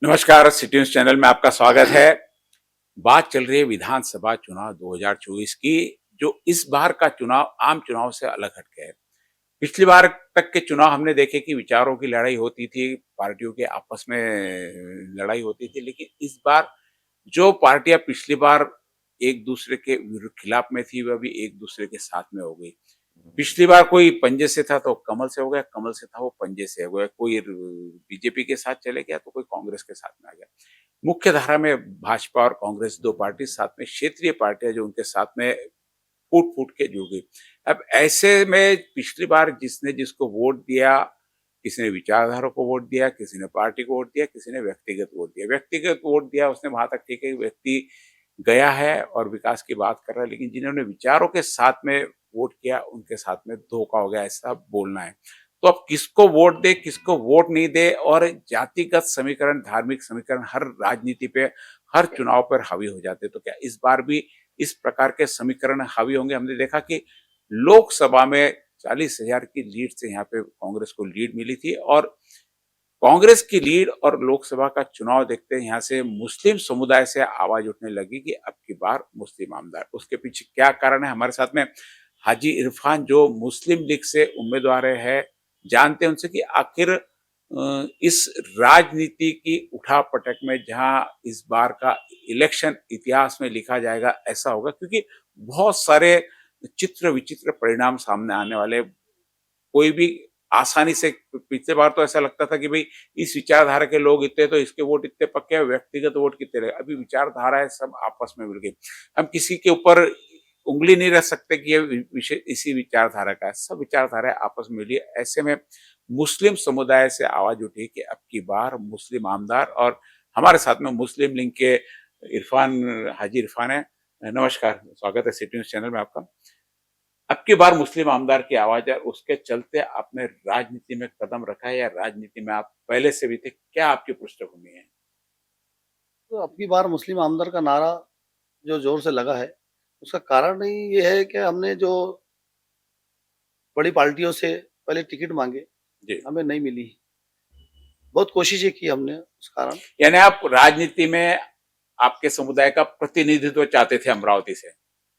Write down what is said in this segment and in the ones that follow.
नमस्कार, city news channel में आपका स्वागत है। बात चल रही है विधानसभा चुनाव 2024 की, जो इस बार का चुनाव आम चुनाव से अलग हटके है। पिछली बार तक के चुनाव हमने देखे कि विचारों की लड़ाई होती थी, पार्टियों के आपस में लड़ाई होती थी, लेकिन इस बार जो पार्टियां पिछली बार एक-दूसरे के खिलाफ में थी, वह भी एक-दूसरे के साथ में हो गई। पिछली बार कोई पंजे से था तो कमल से हो गया, कमल से था वो पंजे से हो गया, कोई बीजेपी के साथ चले गया तो कोई कांग्रेस के साथ में आ गया। मुख्य धारा में भाजपा और कांग्रेस 2 पार्टी साथ में क्षेत्रीय पार्टियां जो उनके साथ में फूट-फूट के जुड़ गई। अब ऐसे में पिछली बार जिसने जिसको वोट दिया, किसी ने विचारधारा को वोट दिया, किसी ने पार्टी को वोट दिया, किसी ने व्यक्तिगत वोट दिया। व्यक्तिगत वोट दिया उसने वहां तक ठीक है, व्यक्ति गया है और विकास की बात कर रहा है, लेकिन जिन्होंने विचारों के साथ में वोट किया उनके साथ में धोखा हो गया, ऐसा बोलना है। तो अब किसको वोट दे, किसको वोट नहीं दे, और जातिगत समीकरण, धार्मिक समीकरण हर राजनीति पे, हर चुनाव पर हावी हो जाते हैं। तो क्या इस बार भी इस प्रकार के समीकरण हावी होंगे? हमने देखा कि लोकसभा में 40,000 की लीड से यहाँ पे कांग्रेस को लीड मिली थी, और कांग्रेस की लीड और लोकसभा का चुनाव देखते हैं यहाँ से मुस्लिम समुदाय से आवाज उठने लगी कि अब की बार मुस्लिम आमदार। उसके पीछे क्या कारण है? हमारे साथ में हाजी इरफान जो मुस्लिम लीग से उम्मीदवार है, जानते हैं उनसे कि आखिर इस राजनीति की उठापटक में जहां इस बार का इलेक्शन इतिहास में लिखा जाएगा ऐसा होगा, क्योंकि बहुत सारे चित्र विचित्र परिणाम सामने आने वाले। कोई भी आसानी से, पिछले बार तो ऐसा लगता था कि भाई इस विचारधारा के लोग इतने तो इसके वोट इतने पक्के हैं, व्यक्तिगत वोट कितने रहे। अभी विचारधारा है सब आपस में मिल गई। हम किसी के ऊपर उंगली नहीं रख सकते कि ये विषय इसी विचारधारा का है, सब विचारधाराएं आपस में मिली। ऐसे में मुस्लिम समुदाय से आवाज उठी कि अब की बार मुस्लिम आमदार, और हमारे साथ में मुस्लिम लीग के इरफान, हाजी इरफान है। नमस्कार, स्वागत है सिटी न्यूज़ चैनल में आपका। अब की बार मुस्लिम आमदार की आवाज है, उसके चलते आपने राजनीति में कदम रखा है या राजनीति में आप पहले से भी थे? क्या आपकी पृष्ठभूमि है? तो अब की बार मुस्लिम आमदर का नारा जो ज़ोर से लगा है, उसका कारण ही ये है कि हमने जो बड़ी पार्टियों से पहले टिकट माँगे, जी। हमें नहीं मिली। बहुत कोशिशें की हमने उस कारण। यानी आप राजनीति में आपके समुदाय का प्रतिनिधित्व चाहते थे अमरावती से?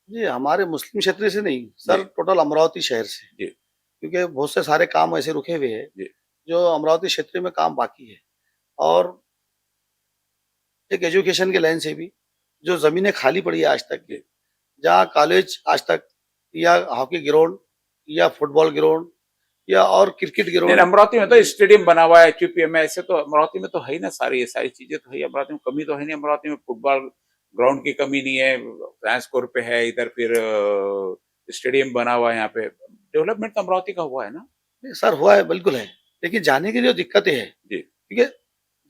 जी, हमारे मुस्लिम क्षेत्र से नहीं, जी, सर टोटल अमरावती शहर से। जी, क्योंकि बहुत से सारे काम ऐसे रुके हुए हैं, जी। जो अमरावती क्षेत्र में काम बाकी है। और एक एजुकेशन के लाइन से भी, जो ज़मीनें खाली पड़ी है आज तक की, जी। जहाँ कॉलेज आज तक या हॉकी ग्राउंड या फुटबॉल ग्राउंड या और क्रिकेट नहीं, ग्राउंड। अमरावती में तो स्टेडियम बना हुआ है, एचयूपीए में, ऐसे तो अमरावती में तो है ही ना, सारी ये सारी चीजें तो है ही। अमरावती में कमी तो है नहीं, अमरावती में फुटबॉल ग्राउंड की कमी नहीं है, साइंस कोर पे है, इधर फिर स्टेडियम बना हुआ है यहाँ पे। डेवलपमेंट तो अमरावती का हुआ है ना? नहीं सर, हुआ है, बिल्कुल है। लेकिन जाने की जो दिक्कतें हैं, जी, क्योंकि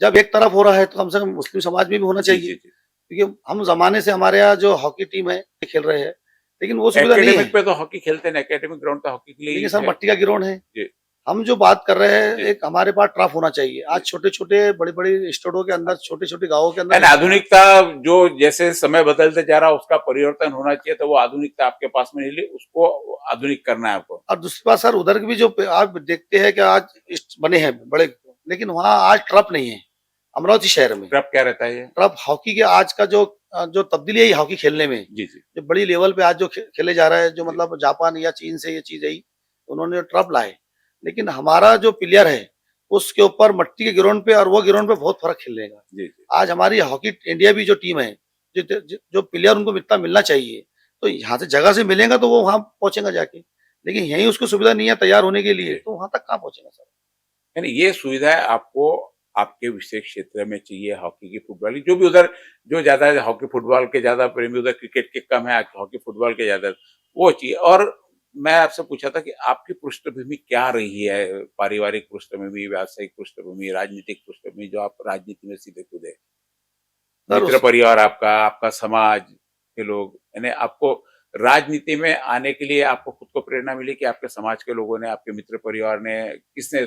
जब एक तरफ हो रहा है तो कम से कम मुस्लिम समाज में भी होना जी, चाहिए। जी, जी। क्योंकि हम ज़माने से हमारे यहाँ जो हॉकी टीम है, खेल रहे हैं, लेकिन वो सुविधा नहीं एकेडमिक है। पे तो हॉकी खेलते हैं, एकेडमिक ग्राउंड तो हॉकी के लिए लेकिन ही सर है। मट्टी का ग्राउंड है। जी, हम जो बात कर रहे हैं, जी, एक हमारे पास टर्फ होना चाहिए। आज जी। छोटे-छोटे, बड़ी-बड़ी स्टेटों के अंदर, छोटे-छोटे गाँवों के अंदर यानी आधुनिकता जो जैसे समय बदलते जा रहा है उसका परिवर्तन होना चाहिए, तो वो आधुनिकता आपके पास में नहीं ली, उसको आधुनिक करना है आपको। और दूसरी बात सर, उधर की भी जो आप देखते हैं कि आज बने हैं बड़े, लेकिन वहाँ आज टर्फ नहीं है, अमरावती शहर में। फिर अब क्या रहता है ये? अब हॉकी के आज का जो तब्दीली आई हॉकी खेलने में, जी, जी, जो बड़ी लेवल पे आज जो खेले जा रहा है, जो जी, मतलब जापान या चीन से ये चीज़ आई, उन्होंने ट्रफ लाए। लेकिन हमारा जो प्लेयर है, उसके ऊपर मिट्टी के ग्राउंड पे और वो ग्राउंड पे बहुत फ़र्क खेलेगा। जी, जी। आज हमारी हॉकी इंडिया भी जो टीम है, जो प्लेयर उनको इतना मिलना चाहिए, तो यहाँ से जगह से मिलेगा तो वो वहाँ पहुँचेगा जाके। लेकिन यहीं उसको सुविधा नहीं है तैयार होने के लिए, जी। तो वहाँ तक कहाँ पहुँचेगा सर? यानी ये सुविधाएँ आपको आपके विशेष क्षेत्र में चाहिए, हॉकी की, फुटबॉल की, जो भी उधर जो ज़्यादा हॉकी फुटबॉल के ज़्यादा प्रेमी, उधर क्रिकेट के कम है, हॉकी फुटबॉल के ज़्यादा, वो चाहिए। और मैं आपसे पूछा था कि आपकी पृष्ठभूमि क्या रही है? पारिवारिक पृष्ठभूमि, व्यावसायिक पृष्ठभूमि, राजनीतिक पृष्ठभूमि, जो आप राजनीति में सीधे कूदे? सर मित्र उस परिवार आपका, आपका समाज के लोग, यानी आपको राजनीति में आने के लिए आपको खुद को प्रेरणा मिली कि आपके समाज के लोगों ने, आपके मित्र परिवार ने, किसने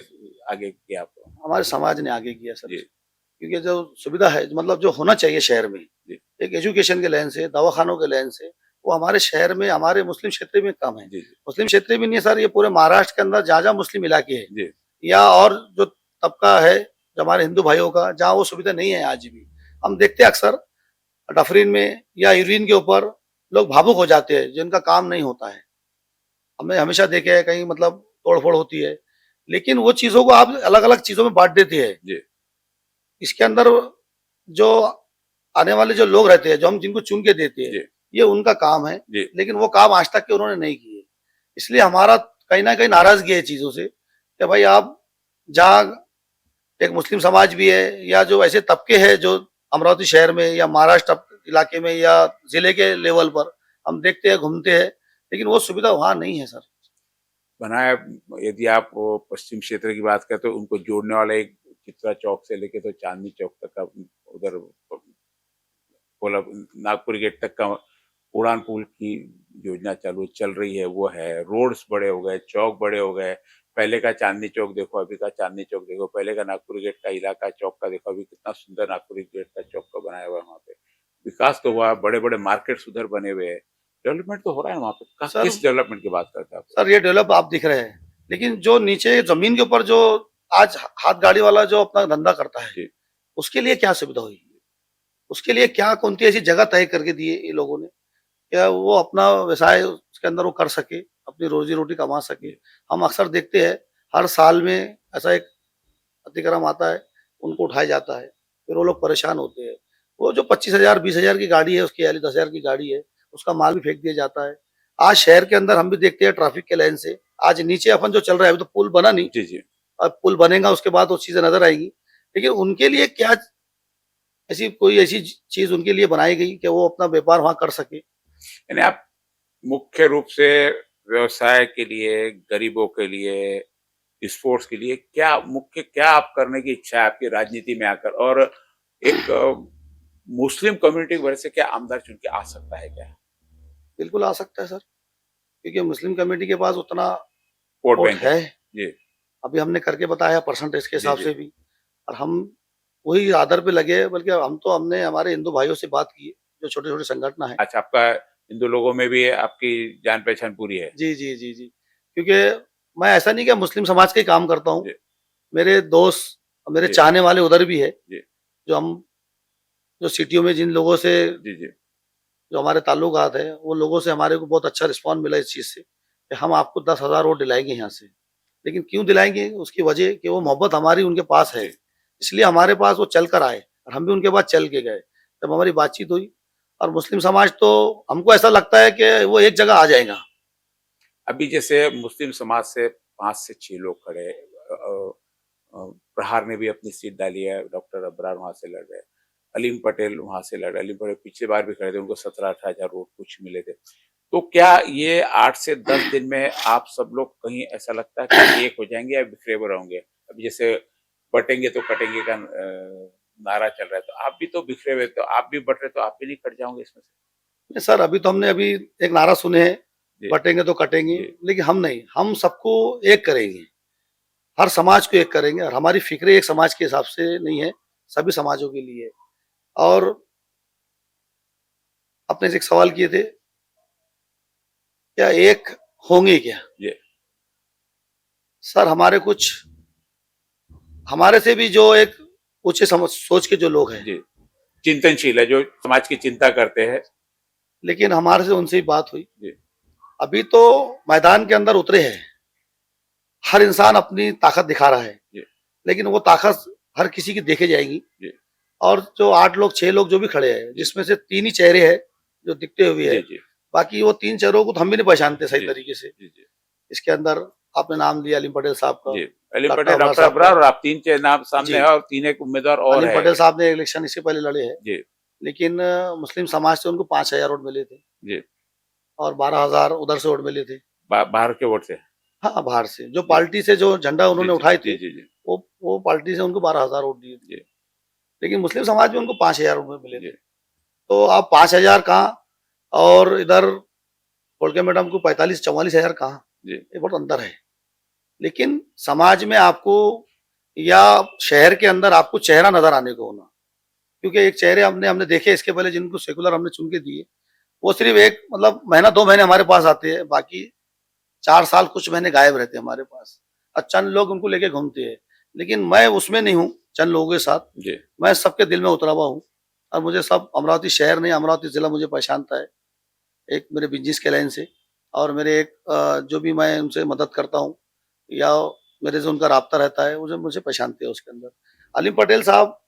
आगे किया आपको? हमारे समाज ने आगे किया सर जी, इसको। क्योंकि जो सुविधा है, मतलब जो होना चाहिए शहर में, जी, एक एजुकेशन के लाइन से, दवाखानों के लाइन से, वो हमारे शहर में, हमारे मुस्लिम क्षेत्र में कम है। जी, जी, मुस्लिम क्षेत्र में नहीं है सर, ये पूरे महाराष्ट्र के अंदर जहाँ-जहाँ मुस्लिम इलाके हैं, जी, या और जो तबका है, जो हमारे हिंदू भाइयों का, जहाँ वो सुविधा नहीं है आज भी। हम देखते हैं अक्सर डफरीन में या यूरिन के ऊपर लोग भावुक हो जाते हैं, जिनका काम नहीं होता है। हमने हमेशा देखे है कहीं मतलब तोड़-फोड़ होती है, लेकिन वो चीज़ों को आप अलग-अलग चीज़ों में बाँट देते हैं। जी, इसके अंदर जो आने वाले जो लोग रहते हैं, जो हम जिनको चुन के देते हैं, जी, ये उनका काम है, जी, लेकिन वो काम आज तक के उन्होंने नहीं किए। इसलिए हमारा कहीं न कहीं नाराज़गी है चीज़ों से कि भाई आप जहाँ एक मुस्लिम समाज भी है या जो ऐसे तबके हैं जो अमरावती शहर में या महाराष्ट्र इलाके में या जिले के लेवल पर हम देखते हैं, घूमते हैं, लेकिन वो सुविधा वहाँ नहीं है सर। बनाया। यदि आप वो पश्चिम क्षेत्र की बात करें तो उनको जोड़ने वाला एक चित्रा चौक से लेके तो चांदनी चौक तक का उधर कोला नागपुर गेट तक का उड़ान पुल की योजना चालू चल रही है, वो है। रोड्स बड़े हो गए, चौक बड़े हो गए। पहले का चांदनी चौक देखो, अभी का चांदनी चौक देखो, पहले का नागपुर गेट का इलाका चौक का देखो, अभी कितना सुंदर नागपुर गेट का चौक का बनाया हुआ है वहाँ पे। विकास तो हुआ, बड़े-बड़े मार्केट्स उधर बने हुए हैं। डेवलपमेंट तो हो रहा है वहाँ पे। सर किस डेवलपमेंट की बात करते हैं आप? सर ये डेवलप आप दिख रहे हैं, लेकिन जो नीचे ज़मीन के ऊपर जो आज हाथ गाड़ी वाला जो अपना धंधा करता है, जी, उसके लिए क्या सुविधा हुई? उसके लिए क्या कौन-सी ऐसी जगह तय करके दी है ये लोगों ने? क्या वो अपना व्यवसाय उसके अंदर वो कर सके, अपनी रोज़ी-रोटी कमा सके। जी, हम अक्सर देखते हैं, हर साल में ऐसा एक अतिक्रम आता है, उनको उठाया जाता है, फिर वो लोग परेशान होते हैं। वो जो 25,000 20,000 की गाड़ी है उसकी, या 10,000 की गाड़ी है, उसका माल भी फेंक दिया जाता है। आज शहर के अंदर हम भी देखते हैं ट्रैफिक के लाइन से, आज नीचे अपन जो चल रहा है, अभी तो पुल बना नहीं, जी, जी। अब पुल बनेगा उसके बाद वो चीज़ें नज़र आएगी। लेकिन उनके लिए क्या ऐसी कोई ऐसी चीज़ उनके लिए बनाई गई कि वो अपना व्यापार वहाँ कर सके? यानी आप मुख्य रूप से व्यवसाय के लिए, गरीबों के लिए, स्पोर्ट्स के लिए क्या आप करने की इच्छा है आपकी राजनीति में आकर? और एक मुस्लिम कम्युनिटी की वजह से क्या आमदार चुन के आ सकता है क्या? बिल्कुल आ सकता है सर, क्योंकि मुस्लिम कम्युनिटी के पास उतना वोट वोट बैंक है। है। जी, अभी हमने करके बताया परसेंटेज के जी, हिसाब जी। से भी, और हम वही आदर पे लगे हैं, बल्कि हमने हमारे हिंदू भाइयों से बात की है, जो छोटे-छोटे संगठन हैं। अच्छा, आपका हिंदू लोगों में भी आपकी जान-पहचान पूरी है। जी, जी, जी, जी। क्योंकि मैं ऐसा नहीं कि मुस्लिम समाज का ही काम करता हूँ, जी, मेरे दोस्त, मेरे जी, चाहने वाले उधर भी है, जी, जो हम जो सिटियों में जिन लोगों से जी, जी, जो हमारे ताल्लुकात हैं, वो लोगों से हमारे को बहुत अच्छा रिस्पॉन्स मिला इस चीज़ से, कि हम आपको 10,000 वोट दिलाएँगे यहाँ से। लेकिन क्यों दिलाएँगे? उसकी वजह कि वो मोहब्बत हमारी उनके पास है, जी। इसलिए हमारे पास वो चल कर आए और हम भी उनके पास चल के गए। जब हमारी बातचीत हुई, और मुस्लिम समाज तो हमको ऐसा लगता है कि वो एक जगह आ जाएगा। अभी जैसे मुस्लिम समाज से 5 से 6 लोग खड़े हैं। प्रहार ने भी अपनी सीट डाली है, डॉक्टर अबरार वहाँ से लड़ रहे हैं। अलीम पटेल वहाँ से लड़ रहे हैं। अलीम पटेल पिछली बार भी खड़े थे, उनको 17-18 हज़ार वोट कुछ मिले थे। तो क्या ये 8 से 10 दिन में आप सब लोग कहीं ऐसा लगता है कि एक हो जाएँगे या बिखरे हुए रहोगे? अभी जैसे बटेंगे तो कटेंगे का नारा चल रहा है, तो आप भी तो बिखरे हुए, तो आप भी बँट रहे, तो आप भी नहीं कट जाओगे इसमें से? नहीं सर, अभी तो हमने अभी एक नारा सुने हैं, जी, बटेंगे तो कटेंगे, जी, लेकिन हम नहीं, हम सबको एक करेंगे। हर समाज को एक करेंगे, और हमारी फ़िक्रें एक समाज के हिसाब से नहीं है, सभी समाजों के लिए है। और आपने एक सवाल किए थे, क्या एक होंगे क्या? जी, सर हमारे से भी जो एक ऊँचे समझ सोच के जो लोग हैं, जी। चिंतनशील है, जो समाज की चिंता करते हैं। लेकिन हमारे से उनसे ही बात हुई। जी, अभी तो मैदान के अंदर उतरे हैं, हर इंसान अपनी ताकत दिखा रहा है, जी, लेकिन वो ताकत हर किसी की देखी जाएगी। जी, और जो 8 लोग 6 लोग जो भी खड़े हैं, जी, जिसमें से 3 ही चेहरे हैं जो दिखते हुए जी, हैं, जी, बाकी वो 3 चेहरों को तो हम भी नहीं पहचानते सही जी, तरीके से। जी, जी, इसके अंदर आपने नाम लिया अलीम पटेल साहब का, जी। अली डॉक्टर पटेल, अबरार डॉक्टर साहब का। अबरार और आप 3 चे नाम सामने जी, है और 3 एक उम्मीदवार और अलीम है। पटेल साहब ने इलेक्शन इससे पहले लड़े हैं, जी, लेकिन मुस्लिम समाज से उनको 5,000 वोट मिले थे, जी। और 12,000 उधर से वोट मिले थे। बाहर के वोट से। हाँ, बाहर से। जो जी, पार्टी से जो झंडा जी, उन्होंने जी, उठाए थे, जी, जी, जी, वो पार्टी से उनको 12,000 वोट दिए थे। जी, लेकिन मुस्लिम समाज में उनको 5,000 वोट मिले जी, थे। तो आप 5,000 कहाँ, और इधर फुलके मैडम को 45-44,000 कहाँ, जी, ये बहुत अंतर है। लेकिन समाज में आपको या शहर के अंदर आपको चेहरा नज़र आने को होना, क्योंकि एक चेहरे हमने हमने देखे इसके पहले जिनको सेकुलर हमने चुन के दिए, वो सिर्फ़ एक मतलब महीना 2 महीने हमारे पास आते हैं, बाकी 4 साल कुछ महीने गायब रहते हैं हमारे पास। और चंद लोग उनको लेके घूमते हैं। लेकिन मैं उसमें नहीं हूँ चंद लोगों के साथ, जी मैं सबके दिल में उतरा हुआ हूँ और मुझे सब अमरावती शहर नहीं अमरावती जिला मुझे पहचानता है, एक मेरे बिजनेस के लाइन से और मेरे एक जो भी मैं उनसे मदद करता हूँ या मेरे से उनका राब्ता रहता है मुझे मुझे पहचानते हैं उसके अंदर। अलीम पटेल साहब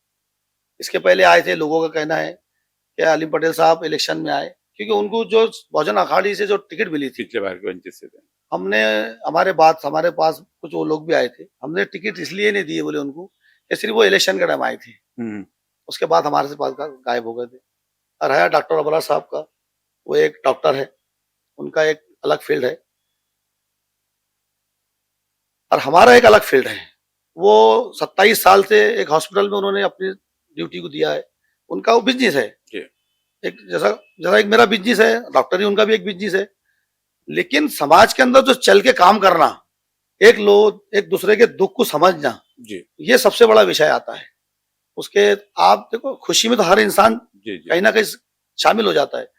इसके पहले आए थे, लोगों का कहना है कि अलीम पटेल साहब इलेक्शन में आए क्योंकि उनको जो बहुजन अखाड़ी से जो टिकट मिली थी, पिछले बार के वंचित से थे। हमने हमारे पास कुछ वो लोग भी आए थे, हमने टिकट इसलिए नहीं दिए बोले उनको कि सिर्फ वो इलेक्शन के टाइम आए थे, हम्म, उसके बाद हमारे से बात गायब हो गए थे। और है डॉक्टर अबरार साहब का, वो एक डॉक्टर है, उनका एक अलग फील्ड है और हमारा एक अलग फील्ड है। वो 27 साल से एक हॉस्पिटल में उन्होंने अपनी ड्यूटी को दिया है, उनका वो बिजनेस है। जी एक जैसा जैसा एक मेरा बिजनेस है, डॉक्टरी उनका भी एक बिजनेस है, लेकिन समाज के अंदर जो चल के काम करना, एक लोग एक दूसरे के दुख को समझना, जी ये सबसे बड़ा विषय आता है। उसके आप देखो खुशी में तो हर इंसान जी जी कहीं ना कहीं शामिल हो जाता है,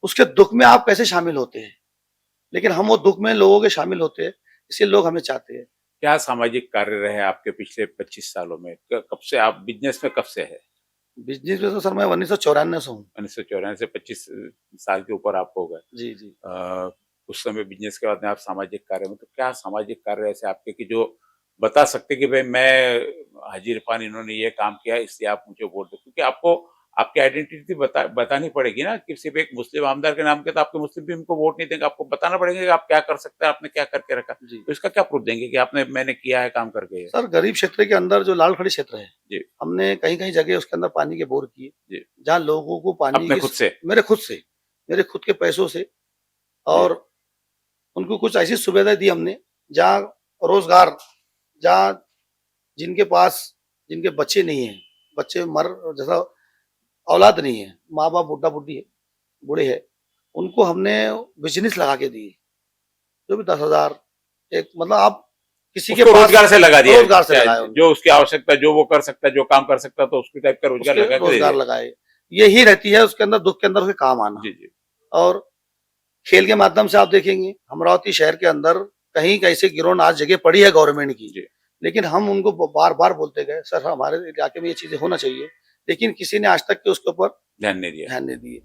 उसके दुख में आप कैसे शामिल होते हैं, लेकिन हम वो दुख में लोगों के शामिल होते हैं, इसलिए लोग हमें चाहते हैं। क्या सामाजिक कार्य रहे आपके पिछले 25 सालों में? कब से आप बिजनेस में कब से है? बिजनेस में तो सर मैं 1994 से हूँ। 1994 से 25 साल के ऊपर आप हो गए। जी जी। उस समय बिजनेस के बाद में आप सामाजिक कार्य में, तो क्या सामाजिक कार्य ऐसे आपके कि जो बता सकते कि भाई मैं हाजी इरफान इन्होंने ये काम किया इसलिए आप मुझे वोट दो, क्योंकि आपको आपकी आइडेंटिटी बतानी पड़ेगी ना कि सिर्फ एक मुस्लिम आमदार के नाम के तो आपके मुस्लिम भी उनको वोट नहीं देंगे, आपको बताना पड़ेगा कि आप क्या कर सकते हैं, आपने क्या करके रखा, जी तो इसका क्या प्रूफ देंगे कि आपने मैंने किया है काम करके ये? सर, गरीब क्षेत्र के अंदर जो लालखड़ी क्षेत्र है, जी हमने कहीं कहीं जगह उसके अंदर पानी के बोर किए, जी जहाँ लोगों को पानी अपने की खुद से। मेरे खुद से, मेरे खुद के पैसों से, जी और उनको कुछ ऐसी सुविधाएं दी हमने जहाँ रोजगार, जहाँ जिनके पास जिनके बच्चे नहीं है, बच्चे मर जैसा औलाद नहीं है, माँ बाप बुढ़ा बुढ़ी है, बूढ़े है, उनको हमने बिजनेस लगा के दिए, जो भी 10,000 एक मतलब आप किसी के उसको पास रोजगार से लगा दिया, रोजगार से लगाए उनको, जो उसकी आवश्यकता, जो वो कर सकता है, जो काम कर सकता है, तो उसकी टाइप का रोजगार उसके लगा के दे रोजगार दिया। लगाए। यही रहती है उसके अंदर, दुख के अंदर उसके काम आना। जी जी और खेल के माध्यम से आप देखेंगे अमरावती शहर के अंदर कहीं कैसे गिरोन आज जगह पड़ी है गवर्नमेंट की, जी लेकिन हम उनको बार बार बोलते गए सर हमारे इलाके में ये चीजें होना चाहिए, लेकिन किसी ने आज तक के उसके ऊपर ध्यान नहीं दिया। ध्यान नहीं दिए।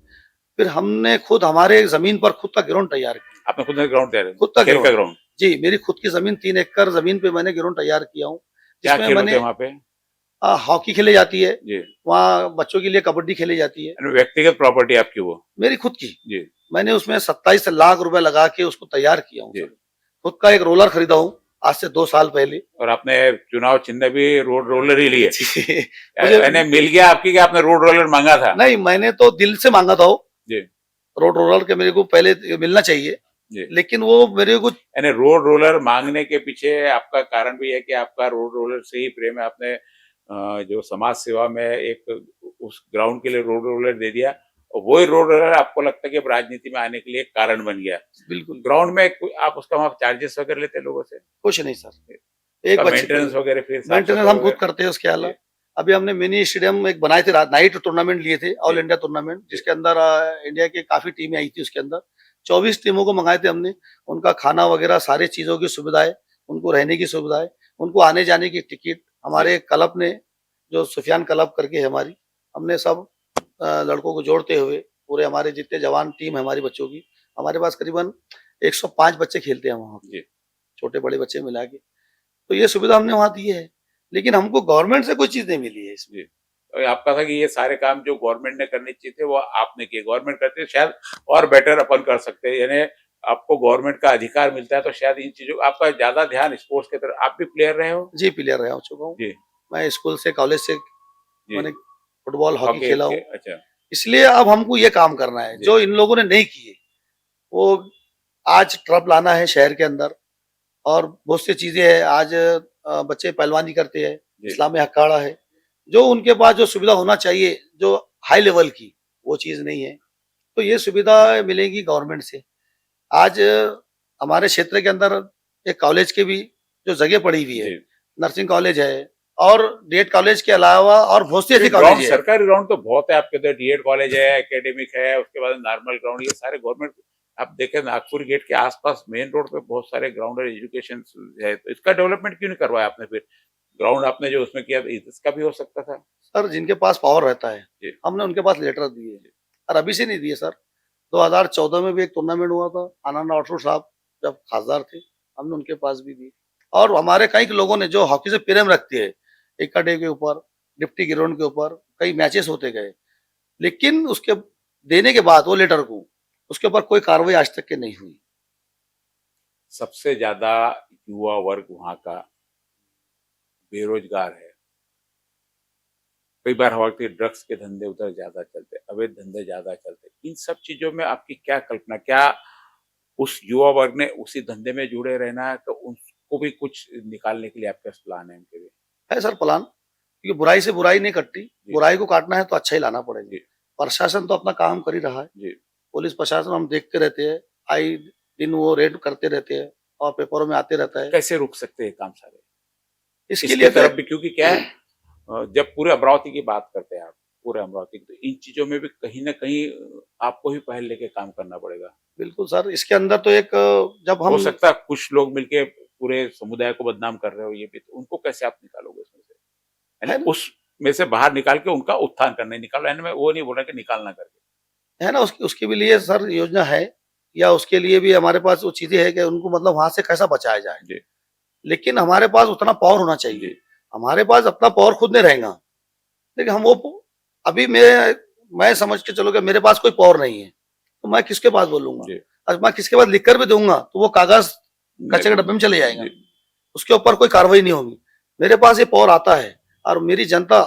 फिर हमने खुद हमारे जमीन पर खुद का ग्राउंड तैयार किया, आपने खुद ने ग्राउंड तैयार, खुद का खेल का ग्राउंड। ग्राउंड। जी, मेरी खुद की जमीन 3 एकड़ जमीन पे मैंने ग्राउंड तैयार किया हूँ, क्या जिसमें खेल होते मैंने हैं वहाँ पे? हॉकी खेली जाती है, जी, वहाँ बच्चों के लिए कबड्डी खेली जाती है, यानी व्यक्तिगत प्रॉपर्टी आपकी वो? मेरी खुद की। जी मैंने उसमें 27 लाख रुपए लगा के उसको तैयार किया हूँ जी। सर। खुद का एक रोलर खरीदा हूँ आज से 2 साल पहले। और आपने चुनाव चिन्ह भी रोड रोलर ही लिए? जी, मुझे यानी मिल गया आपकी कि आपने रोड रोलर मांगा था? नहीं, मैंने तो दिल से मांगा था वो जी रोड रोलर के, मेरे को पहले मिलना चाहिए, जी। लेकिन वो मेरे को यानी रोड रोलर मांगने के पीछे आपका कारण भी है कि आपका रोड रोलर से ही प्रेम है, आपने जो समाज सेवा में एक उस ग्राउंड के लिए रोड रोलर दे दिया, और वही रोड रोलर आपको लगता है कि अब राजनीति में आने के लिए एक कारण बन गया। बिल्कुल ग्राउंड में आप उसका वहाँ चार्जेस वगैरह लेते हैं लोगों से? कुछ नहीं सर। एक उसका बच्चे मेंटेनेंस वगैरह, फिर साफ मेंटेनेंस सफाई हम खुद वगैरह? करते हैं। उसके जी अलावा अभी हमने मिनी स्टेडियम एक बनाए थे, नाइट टूर्नामेंट लिए थे, ऑल जी इंडिया टूर्नामेंट, जी जिसके अंदर इंडिया की काफी टीमें आई थी। उसके अंदर 24 टीमों को मंगाए थे हमने, उनका खाना वगैरह सारी चीजों की सुविधाएं, उनको रहने की सुविधाएं, उनको आने जाने की टिकट, जी हमारे क्लब ने जो सुफियान क्लब करके है हमारी, हमने सब लड़कों को जोड़ते हुए पूरे हमारे जितने जवान टीम है हमारी बच्चों की, हमारे पास करीबन 105 बच्चे खेलते हैं वहाँ पे, जी छोटे बड़े बच्चे मिला के। तो ये सुविधा हमने वहाँ दी है, लेकिन हमको गवर्नमेंट से कोई चीज नहीं मिली है इसमें। जी। और आपका था कि ये सारे काम जो गवर्नमेंट ने करने चाहिए थे वो आपने किए, गवर्नमेंट करते शायद और बेटर अपन कर सकते हैं, यानी आपको गवर्नमेंट का अधिकार मिलता है तो शायद इन चीजों आपका ज्यादा ध्यान स्पोर्ट्स की तरफ। आप भी प्लेयर रहे हो? जी, प्लेयर रह चुका हूँ। जी मैं स्कूल से, कॉलेज से जी मैंने फुटबॉल, हॉकी हॉकी खेला के, हूँ। अच्छा। इसलिए अब हमको ये काम करना है जी जो इन लोगों ने नहीं किए। वो आज ट्रप लाना है शहर के अंदर, और बहुत सी चीजें हैं। आज बच्चे पहलवानी करते हैं, जी इस्लामी अखाड़ा है, जो उनके पास जो सुविधा होना चाहिए जो हाई लेवल की, वो चीज नहीं है। तो ये सुविधा मिलेगी गवर्नमेंट से। आज हमारे क्षेत्र के अंदर एक कॉलेज की भी जो जगह पड़ी हुई है, जी। नर्सिंग कॉलेज है, और डीएड कॉलेज के अलावा और बहुत सी ऐसी ग्राउंड, कॉलेज है। सरकारी ग्राउंड तो बहुत है आपके उधर, डीएड कॉलेज है, एकेडमिक है, उसके बाद नॉर्मल ग्राउंड, ये सारे गवर्नमेंट। आप देखें नागपुर गेट के आसपास मेन रोड पे बहुत सारे ग्राउंड और एजुकेशन है, तो इसका डेवलपमेंट क्यों नहीं करवाया आपने फिर? ग्राउंड आपने जो उसमें किया इसका भी हो सकता था। सर जिनके पास पावर रहता है, जी। हमने उनके पास लेटर दिए और अभी से नहीं दिए सर। 2014 में भी एक टूर्नामेंट हुआ था, आनंद राठौड़ साहब जब खासदार थे, हमने उनके पास भी दिए। और हमारे कई लोगों ने जो हॉकी से प्रेम रखते हैं, एक्का डे के ऊपर, डिप्टी ग्राउंड के ऊपर कई मैचेस होते गए, लेकिन उसके देने के बाद वो लेटर को, उसके ऊपर कोई कार्रवाई आज तक के नहीं हुई। सबसे ज्यादा युवा वर्ग वहाँ का बेरोजगार है। कई बार होती है ड्रग्स के धंधे उधर ज्यादा चलते, अवैध धंधे ज्यादा चलते। इन सब चीजों में आपकी क्या कल्पना, क्या उस युवा वर्ग ने उसी धंधे में जुड़े रहना है, तो उनको भी कुछ निकालने के लिए आपके पास प्लान है उनके लिए? है सर प्लान, क्योंकि बुराई से बुराई नहीं कटती, जी। बुराई को काटना है तो अच्छा ही लाना पड़ेगा। जी। प्रशासन तो अपना काम कर ही रहा है, जी। पुलिस प्रशासन हम देखते रहते हैं, आए दिन वो रेड करते रहते हैं और पेपरों में आते रहता है। कैसे रुक सकते हैं काम सारे इसके इसके लिए तो तरफ भी? क्योंकि क्या है, जब पूरे अमरावती की बात करते हैं आप, पूरे अमरावती की, तो इन चीजों में भी कहीं ना कहीं आपको ही पहल लेके काम करना पड़ेगा। बिल्कुल सर, इसके अंदर तो एक जब हो हम सकता है कुछ लोग मिलके पूरे समुदाय को बदनाम कर रहे हो, ये भी तो उनको कैसे आप निकालोगे उसमें से? है यानी ना, उसमें से बाहर निकाल के उनका उत्थान करना है, निकालो, यानी मैं वो नहीं बोल रहा कि निकालना करके। है ना, उसके उसके भी लिए सर योजना है, या उसके लिए भी हमारे पास वो चीजें है कि उनको मतलब वहां से कैसा बचाया जाए। जी। लेकिन हमारे पास उतना पावर होना चाहिए। जी। हमारे पास अपना पावर खुद नहीं रहेगा, लेकिन हम वो अभी मैं समझ के चलो कि मेरे पास कोई पावर नहीं है, तो मैं किसके पास बोलूंगा? जी। और मैं किसके पास लिख कर भी दूंगा तो वो कागज कचरे के डब्बे में चले जाएगा, जी। उसके ऊपर कोई कार्रवाई नहीं होगी। मेरे पास ये पावर आता है और मेरी जनता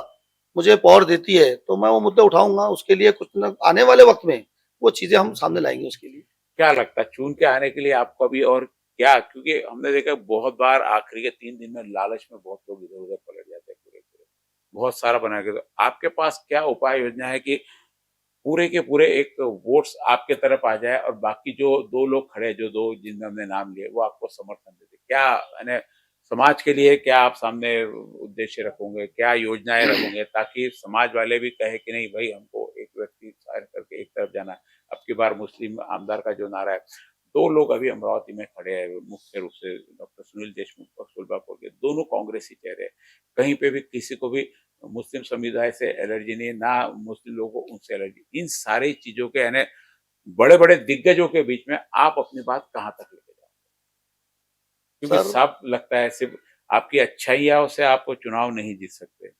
मुझे पावर देती है, तो मैं वो मुद्दे उठाऊंगा। उसके लिए कुछ न आने वाले वक्त में वो चीजें हम सामने लाएंगे उसके लिए। क्या लगता है चुन के आने के लिए आपको अभी और क्या, क्योंकि हमने देखा बहुत बार आखिरी के 3 दिन में लालच में बहुत लोग इधर उधर पलट जाते हैं, पूरे पूरे बहुत सारा बना के। तो आपके पास क्या उपाय योजना है कि पूरे के पूरे एक वोट्स आपके तरफ आ जाए और बाकी जो 2 लोग खड़े, जो 2 जिनमें हमने नाम लिए, वो आपको समर्थन देते? क्या यानी समाज के लिए क्या आप सामने उद्देश्य रखोगे, क्या योजनाएं रखोगे, ताकि समाज वाले भी कहे कि नहीं भाई, हमको एक व्यक्ति साइड करके एक तरफ जाना है? अब की बार मुस्लिम आमदार का जो नारा है, 2 लोग अभी अमरावती में खड़े हैं मुख्य रूप से, डॉक्टर सुनील देशमुख और सुलभापुर के, दोनों कांग्रेसी चेहरे हैं। कहीं पे भी किसी को भी मुस्लिम समुदाय से एलर्जी नहीं है, ना मुस्लिम लोगों को उनसे एलर्जी। इन सारी चीजों के यानी बड़े-बड़े दिग्गजों के बीच में आप अपनी बात कहाँ तक लेके जाओगे? क्योंकि सर साफ लगता है सिर्फ आपकी अच्छाइयों से आप चुनाव नहीं जीत सकते।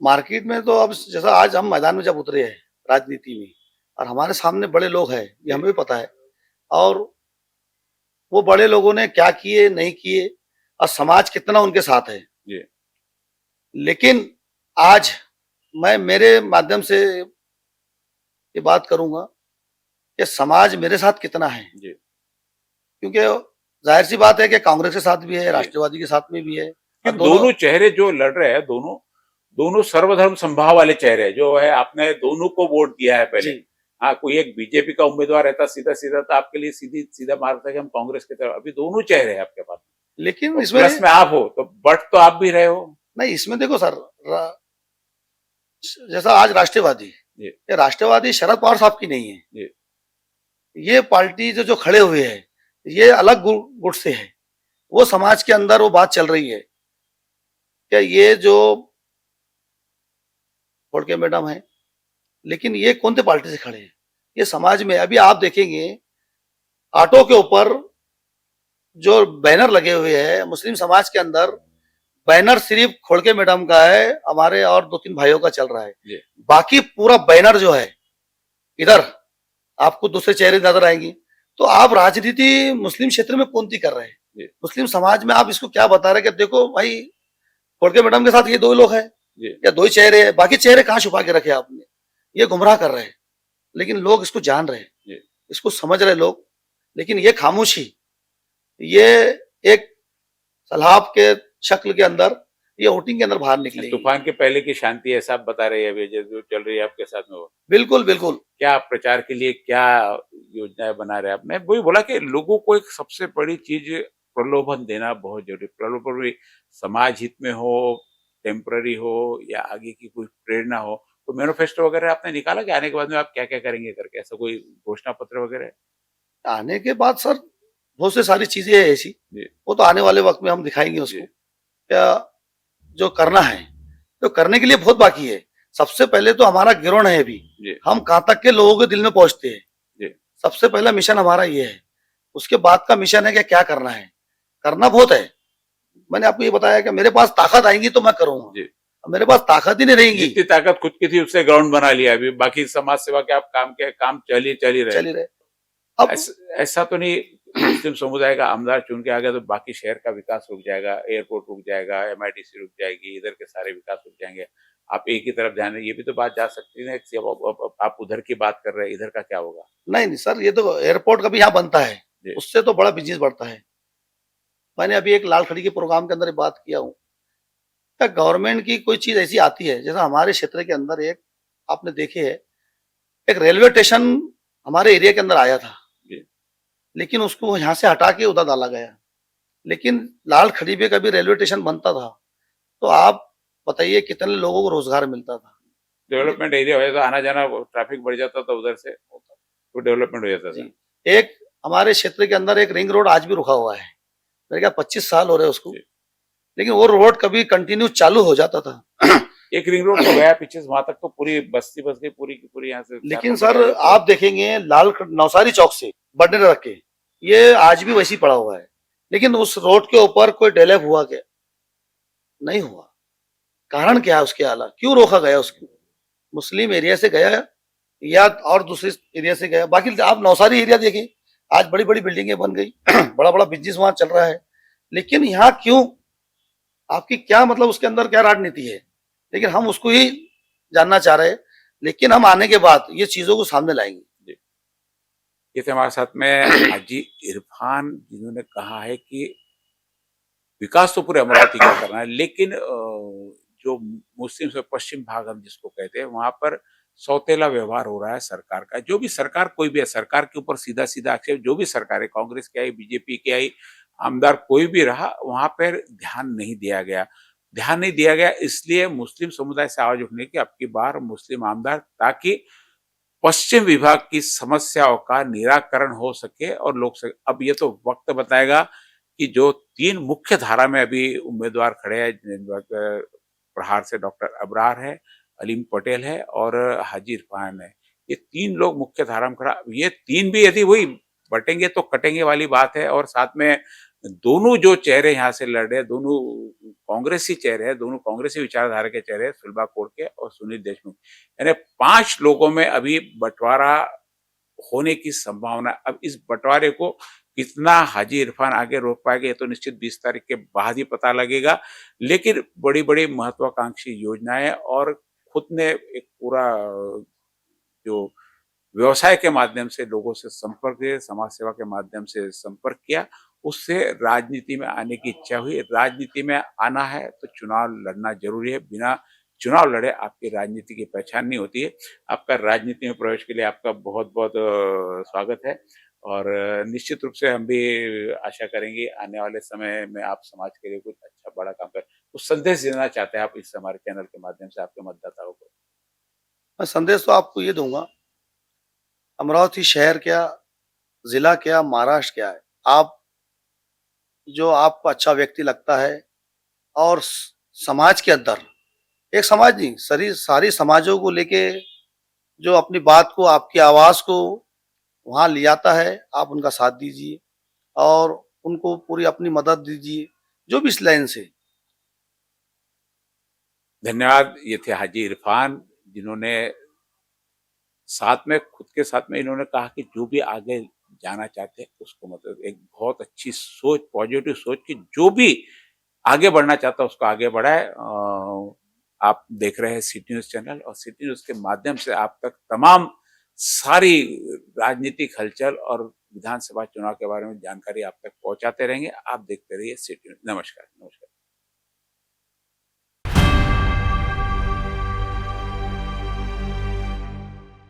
मार्केट में तो अब जैसा आज हम मैदान में जब उतरे हैं राजनीति में, और हमारे सामने बड़े लोग हैं, ये जी। हमें भी पता है। और वो बड़े लोगों ने क्या किए नहीं किए और समाज कितना उनके साथ है। जी। लेकिन आज मैं मेरे माध्यम से ये बात करूंगा कि समाज मेरे साथ कितना है, जी। क्योंकि जाहिर सी बात है कि कांग्रेस के साथ भी है, जी। राष्ट्रवादी के साथ में भी है, और क्योंकि दोनों दोनों चेहरे जो लड़ रहे हैं, दोनों दोनों सर्वधर्म समभाव वाले चेहरे हैं, जो है आपने दोनों को वोट दिया है पहले। जी। हाँ, कोई एक बीजेपी का उम्मीदवार रहता सीधा-सीधा, तो आपके लिए सीधा मार्ग था कि हम कांग्रेस की तरफ। अभी दोनों चेहरे हैं आपके पास लेकिन और इसमें प्लस में आप हो, तो बट तो आप भी रहे हो। नहीं, इसमें देखो सर, जैसा आज राष्ट्रवादी, जी। ये राष्ट्रवादी शरद पवार साहब की नहीं है। जी। ये पार्टी जो खड़े हुए हैं, ये अलग गुट से है। वो समाज के अंदर वो बात चल रही है कि ये जो खोड़के मैडम है, लेकिन ये कौन से पार्टी से खड़े हैं? ये समाज में अभी आप देखेंगे ऑटो के ऊपर जो बैनर लगे हुए हैं मुस्लिम समाज के अंदर, बैनर सिर्फ खोड़के मैडम का है, हमारे और 2-3 भाइयों का चल रहा है। जी। बाकी पूरा बैनर जो है इधर आपको दूसरे चेहरे नजर आएंगे। तो आप राजनीति मुस्लिम क्षेत्र में कौन सी कर रहे हैं? जी। मुस्लिम समाज में आप इसको क्या बता रहे हैं कि देखो भाई, खोड़के मैडम के साथ ये 2 लोग हैं जी। या 2 ही चेहरे हैं, बाकी चेहरे कहाँ छुपा के रखे आपने? ये गुमराह कर रहे हैं, लेकिन लोग इसको जान रहे हैं, जी। इसको समझ रहे लोग। लेकिन ये खामोशी, ये एक सलाब के शक्ल के अंदर, ये वोटिंग के अंदर बाहर निकलेगी। तूफान के पहले की शांति है, सब बता रहे हैं अभी जो चल रही है आपके साथ में वो। बिल्कुल, बिल्कुल। क्या प्रचार के लिए क्या योजनाएं बना रहे हैं आप? मैं वही बोला कि लोगों को एक सबसे बड़ी चीज प्रलोभन देना बहुत जरूरी। प्रलोभन भी समाज हित में हो, टेम्पररी हो, या आगे की कोई प्रेरणा हो। तो मैनिफेस्टो वगैरह आपने निकाला कि आने के बाद में आप क्या क्या करेंगे करके, ऐसा कोई घोषणा पत्र वगैरह है? आने के बाद सर बहुत से सारी चीजें हैं ऐसी, जी वो तो आने वाले वक्त में हम दिखाएंगे उसको। जी क्या जो करना है, तो करने के लिए बहुत बाकी है। सबसे पहले तो हमारा गिरोह है अभी, जी हम कहाँ तक के लोगों के दिल में पहुंचते हैं। जी सबसे पहला मिशन हमारा ये है। उसके बाद का मिशन है कि क्या करना है। करना बहुत है। मैंने आपको ये बताया कि मेरे पास ताकत आएंगी तो मैं करूंगा, जी। अब मेरे पास ताकत ही नहीं रहेगी, जितनी ताकत खुद की थी उससे ग्राउंड बना लिया, अभी बाकी समाज सेवा के आप काम चल ही रहे। चल ही रहे। अब ऐसा तो नहीं मुस्लिम समुदाय का आमदार चुन के आ गया तो बाकी शहर का विकास रुक जाएगा, एयरपोर्ट रुक जाएगा, एमआईडीसी रुक जाएगी, इधर के सारे विकास रुक जाएंगे। आप एक ही तरफ ध्यान दें, ये भी तो बात जा सकती है ना कि अब आप उधर की बात कर रहे हैं, इधर का क्या होगा? नहीं नहीं सर, ये तो एयरपोर्ट का भी यहाँ बनता है, जी उससे तो बड़ा बिजनेस बढ़ता है। मैंने अभी एक लाल खड़ी के प्रोग्राम के अंदर ये बात किया हूँ। क्या गवर्नमेंट की कोई चीज ऐसी आती है, जैसा हमारे क्षेत्र के अंदर एक आपने देखे है, एक रेलवे स्टेशन हमारे एरिया के अंदर आया था, जी लेकिन उसको यहाँ से हटा के उधर डाला गया। लेकिन लाल खड़ी पे कभी रेलवे स्टेशन बनता था तो आप बताइए कितने लोगों को रोजगार मिलता था। ले- डेवलपमेंट एरिया हो जाता, आना जाना ट्रैफिक बढ़ जाता था उधर से, तो डेवलपमेंट हो जाता जी, था। एक हमारे क्षेत्र के अंदर एक रिंग रोड आज भी रुका हुआ है, मेरे ख्याल 25 साल हो रहे हैं उसको, जी लेकिन वो रोड कभी कंटिन्यू चालू हो जाता था। एक रिंग रोड तो गया पीछे से, वहां तक तो पूरी बस्ती बस गई, पूरी की पूरी, यहाँ से 4 लेकिन नंबर सर आ जाती है। आप देखेंगे नौसारी चौक से बडनेर रख के ये आज भी वैसी पड़ा हुआ है, लेकिन उस रोड के ऊपर कोई डेवलप हुआ क्या? नहीं हुआ। कारण क्या है उसके अलावा, क्यों रोका गया उसको? मुस्लिम एरिया से गया या और दूसरे एरिया से गया? बाकी आप नौसारी एरिया देखिए, आज बड़ी बड़ी बिल्डिंगें बन गई, बड़ा बड़ा बिजनेस वहां चल रहा है, लेकिन यहाँ क्यों? आपकी क्या मतलब, उसके अंदर क्या राजनीति है? लेकिन हम उसको ही जानना चाह रहे हैं, लेकिन हम आने के बाद ये चीजों को सामने लाएंगे। जी। ये थे हमारे साथ में हाजी इरफान, जिन्होंने कहा है कि विकास तो पूरे अमरावती का करना है, लेकिन जो मुस्लिम से पश्चिम भाग हम जिसको कहते हैं, वहाँ पर सौतेला व्यवहार हो रहा है सरकार का। जो भी सरकार कोई भी है, सरकार के ऊपर सीधा-सीधा आक्षेप, जो भी सरकार है, कांग्रेस की आई, बीजेपी की आई, आमदार कोई भी रहा, वहाँ पर ध्यान नहीं दिया गया। ध्यान नहीं दिया गया इसलिए मुस्लिम समुदाय से आवाज उठने की अब की बार मुस्लिम आमदार, ताकि पश्चिम विभाग की समस्याओं का निराकरण हो सके और लोग सके। अब ये तो वक्त बताएगा कि जो 3 मुख्य धारा में अभी उम्मीदवार खड़े हैं, प्रहार से डॉक्टर अबरार है, अलीम पटेल है और हाजी इरफान है। ये 3 लोग मुख्य धारा में खड़ा, ये 3 भी यदि वही बटेंगे तो कटेंगे वाली बात है, और साथ में दोनों जो चेहरे यहाँ से लड़ रहे हैं, दोनों कांग्रेसी चेहरे हैं, दोनों कांग्रेसी विचारधारा के चेहरे हैं, सुलभा कोड़के और सुनील देशमुख। यानी 5 लोगों में अभी बंटवारा होने की संभावना। अब इस बंटवारे को कितना हाजी इरफान आगे रोक पाएंगे, ये तो निश्चित 20 तारीख के बाद ही पता लगेगा। लेकिन बड़ी-बड़ी महत्वाकांक्षी योजनाएँ और खुद ने एक पूरा जो व्यवसाय के माध्यम से लोगों से संपर्क किया, समाज सेवा के माध्यम से संपर्क किया, उससे राजनीति में आने की इच्छा हुई। राजनीति में आना है तो चुनाव लड़ना ज़रूरी है, बिना चुनाव लड़े आपकी राजनीति की पहचान नहीं होती है। आपका राजनीति में प्रवेश के लिए आपका बहुत-बहुत स्वागत है, और निश्चित रूप से हम भी आशा करेंगे आने वाले समय में आप समाज के लिए कुछ अच्छा बड़ा काम करें। कुछ संदेश देना चाहते हैं आप इस हमारे चैनल के माध्यम से आपके मतदाताओं को? मैं संदेश तो आपको ये दूंगा, अमरावती शहर क्या, जिला क्या, महाराष्ट्र क्या है, आप जो आपको अच्छा व्यक्ति लगता है और समाज के अंदर, एक समाज नहीं सारी सारी समाजों को लेके जो अपनी बात को, आपकी आवाज को वहां ले आता है, आप उनका साथ दीजिए और उनको पूरी अपनी मदद दीजिए, जो भी इस लाइन से। धन्यवाद। ये थे हाजी इरफान, जिन्होंने साथ में खुद के साथ में इन्होंने कहा कि जो भी आगे जाना चाहते हैं उसको, मतलब एक बहुत अच्छी सोच, पॉजिटिव सोच कि जो भी आगे बढ़ना चाहता है उसको आगे बढ़ाए। आप देख रहे हैं सिटी न्यूज़ चैनल, और सिटी न्यूज़ के माध्यम से आप तक तमाम सारी राजनीतिक हलचल और विधानसभा चुनाव के बारे में जानकारी आप तक पहुंचाते रहेंगे। आप देखते रहिए सिटी न्यूज़। नमस्कार, नमस्कार।